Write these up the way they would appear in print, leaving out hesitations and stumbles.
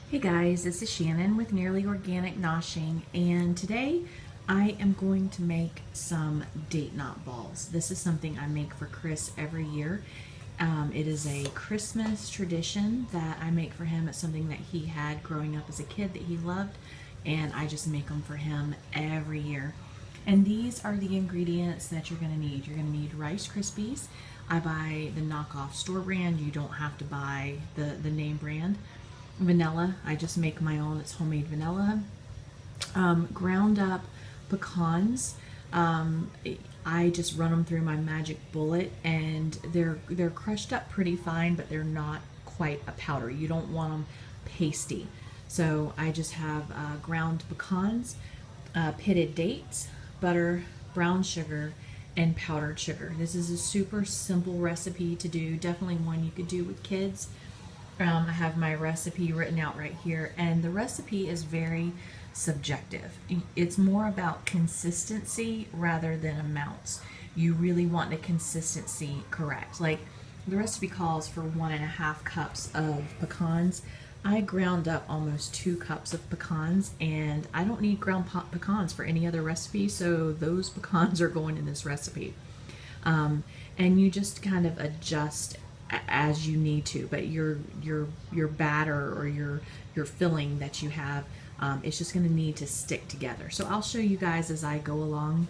Hey guys, this is Shannon with Nearly Organic Noshing, and today I am going to make some date knot balls. This is something I make for Chris every year. It is a Christmas tradition that I make for him. It's something that he had growing up as a kid that he loved, and I just make them for him every year. And these are the ingredients that you're going to need. You're going to need Rice Krispies. I buy the knockoff store brand. You don't have to buy the name brand. Vanilla, I just make my own. It's homemade vanilla. Ground up pecans. I just run them through my magic bullet, and they're crushed up pretty fine, but they're not quite a powder. You don't want them pasty. So I just have ground pecans, pitted dates, butter, brown sugar, and powdered sugar. This is a super simple recipe to do. Definitely one you could do with kids. I have my recipe written out right here, and the recipe is very subjective. It's more about consistency rather than amounts. You really want the consistency correct. Like the recipe calls for 1.5 cups of pecans. I ground up almost 2 cups of pecans, and I don't need ground pecans for any other recipe, so those pecans are going in this recipe. And you just kind of adjust as you need to, but your batter or your filling that you have, it's just going to need to stick together. So I'll show you guys as I go along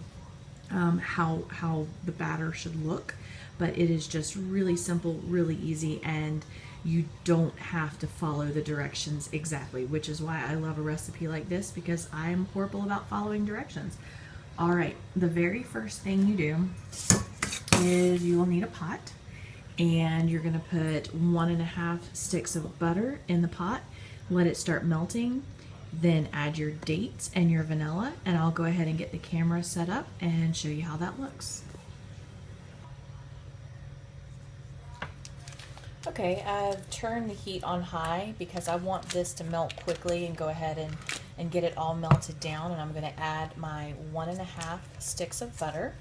how the batter should look, but it is just really simple, really easy, and you don't have to follow the directions exactly, which is why I love a recipe like this, because I'm horrible about following directions. All right, the very first thing you do is you will need a pot, and you're going to put 1.5 sticks of butter in the pot. Let it start melting, then add your dates and your vanilla, and I'll go ahead and get the camera set up and show you how that looks. Okay, I've turned the heat on high because I want this to melt quickly and go ahead and get it all melted down, and I'm going to add my 1.5 sticks of butter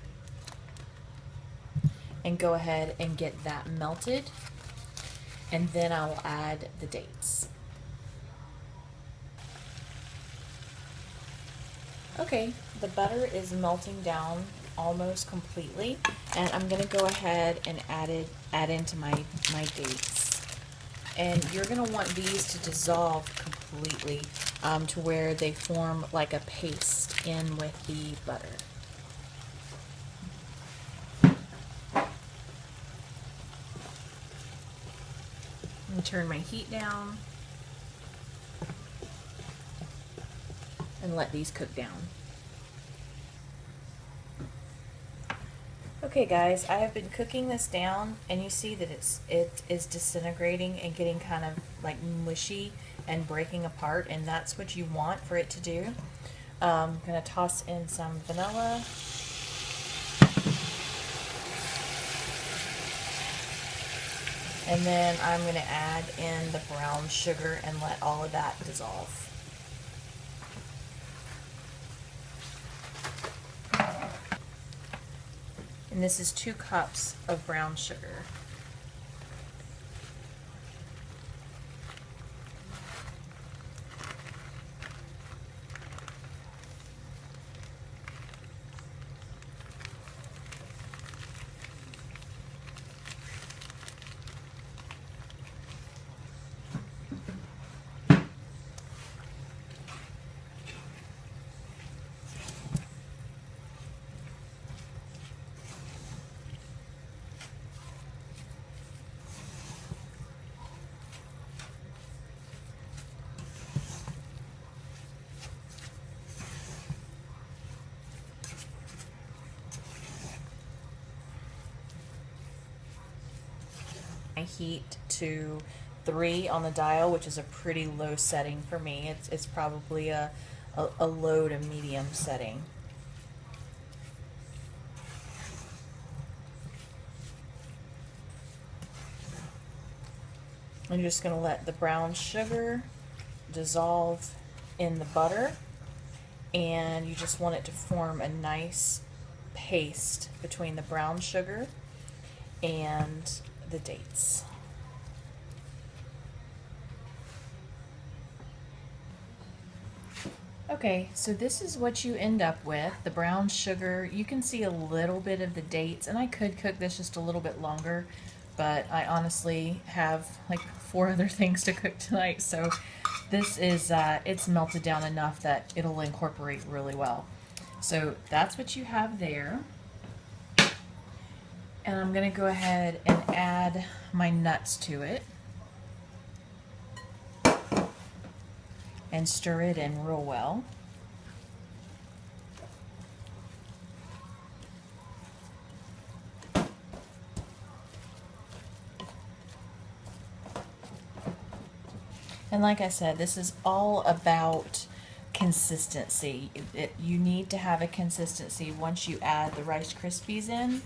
and go ahead and get that melted, and then I will add the dates. Okay, the butter is melting down almost completely, and I'm going to go ahead and add into my dates. And you're going to want these to dissolve completely to where they form like a paste in with the butter. And turn my heat down and let these cook down. Okay guys, I have been cooking this down, and you see that it is disintegrating and getting kind of like mushy and breaking apart, and that's what you want for it to do. I'm going to toss in some vanilla. And then I'm going to add in the brown sugar and let all of that dissolve. And this is 2 cups of brown sugar. My heat to 3 on the dial, which is a pretty low setting for me. It's probably a low to medium setting. I'm just going to let the brown sugar dissolve in the butter, and you just want it to form a nice paste between the brown sugar and the dates. Okay, so this is what you end up with, the brown sugar. You can see a little bit of the dates, and I could cook this just a little bit longer, but I honestly have like 4 other things to cook tonight, so this is, it's melted down enough that it'll incorporate really well. So that's what you have there. And I'm gonna go ahead and add my nuts to it and stir it in real well. And like I said, this is all about consistency. You need to have a consistency once you add the Rice Krispies in,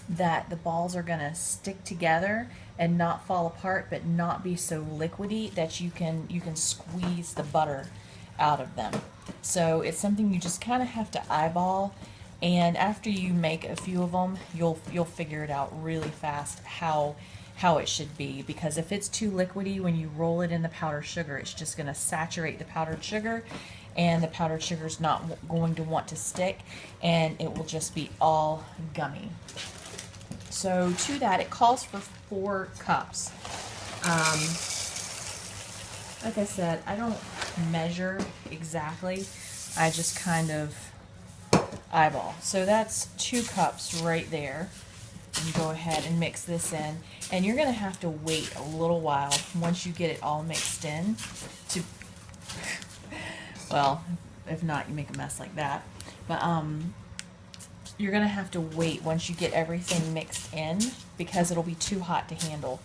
that the balls are going to stick together and not fall apart, but not be so liquidy that you can squeeze the butter out of them. So it's something you just kind of have to eyeball, and after you make a few of them, you'll figure it out really fast how it should be, because if it's too liquidy when you roll it in the powdered sugar, it's just going to saturate the powdered sugar, and the powdered sugar is not going to want to stick, and it will just be all gummy. So to that, it calls for 4 cups. Like I said, I don't measure exactly. I just kind of eyeball. So that's 2 cups right there. And go ahead and mix this in. And you're going to have to wait a little while once you get it all mixed in to, well, if not, you make a mess like that. But you're going to have to wait once you get everything mixed in, because it'll be too hot to handle.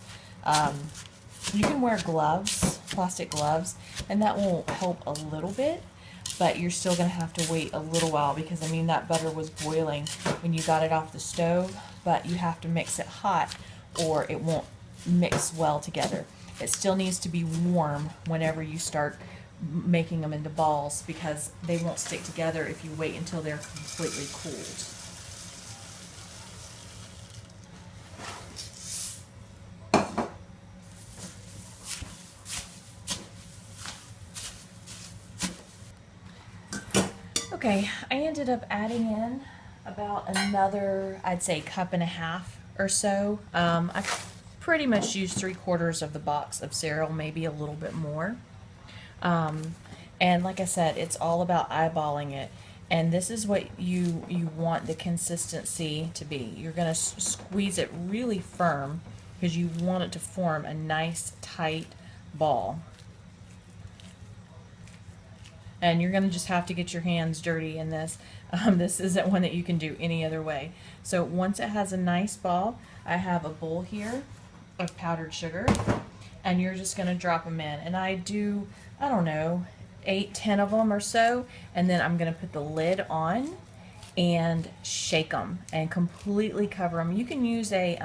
You can wear gloves, plastic gloves, and that will help a little bit, but you're still going to have to wait a little while, because I mean that butter was boiling when you got it off the stove, but you have to mix it hot or it won't mix well together. It still needs to be warm whenever you start making them into balls, because they won't stick together if you wait until they're completely cooled. Okay, I ended up adding in about another, I'd say, 1.5 cups or so. I pretty much used 3/4 of the box of cereal, maybe a little bit more. And like I said, it's all about eyeballing it. And this is what you want the consistency to be. You're going to squeeze it really firm, because you want it to form a nice tight ball. And you're going to just have to get your hands dirty in this. This isn't one that you can do any other way. So once it has a nice ball, I have a bowl here of powdered sugar, and you're just going to drop them in. And I do, I don't know, 8, 10 of them or so, and then I'm going to put the lid on and shake them and completely cover them. You can use a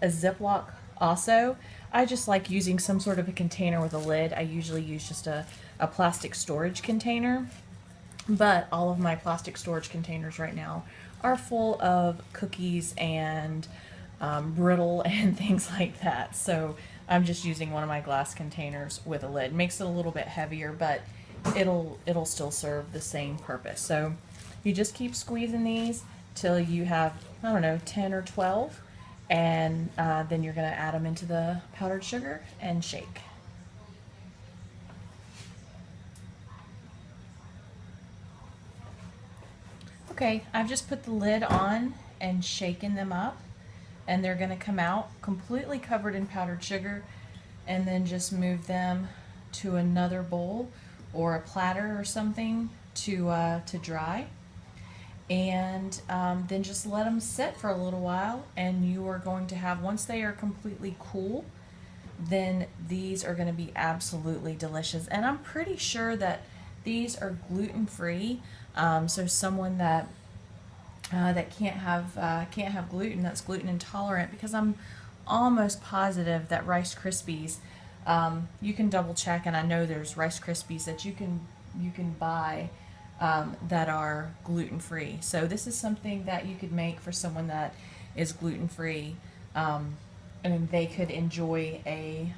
Ziploc also. I just like using some sort of a container with a lid. I usually use just a plastic storage container, but all of my plastic storage containers right now are full of cookies and brittle and things like that. So I'm just using one of my glass containers with a lid. Makes it a little bit heavier, but it'll still serve the same purpose. So you just keep squeezing these till you have, I don't know, 10 or 12, and then you're going to add them into the powdered sugar and shake. Okay, I've just put the lid on and shaken them up, and they're going to come out completely covered in powdered sugar, and then just move them to another bowl or a platter or something to dry, and then just let them sit for a little while, and you are going to have, once they are completely cool, then these are going to be absolutely delicious. And I'm pretty sure that these are gluten-free, so someone that can't have gluten, that's gluten intolerant, because I'm almost positive that Rice Krispies, you can double check, and I know there's Rice Krispies that you can buy that are gluten-free. So this is something that you could make for someone that is gluten-free, and they could enjoy a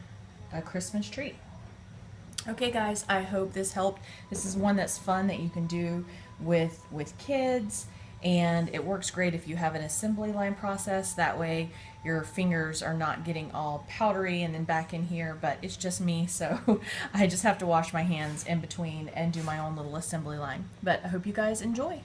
Christmas treat. Okay guys, I hope this helped. This is one that's fun that you can do with kids, and it works great if you have an assembly line process. That way your fingers are not getting all powdery and then back in here, but it's just me, so I just have to wash my hands in between and do my own little assembly line. But I hope you guys enjoy.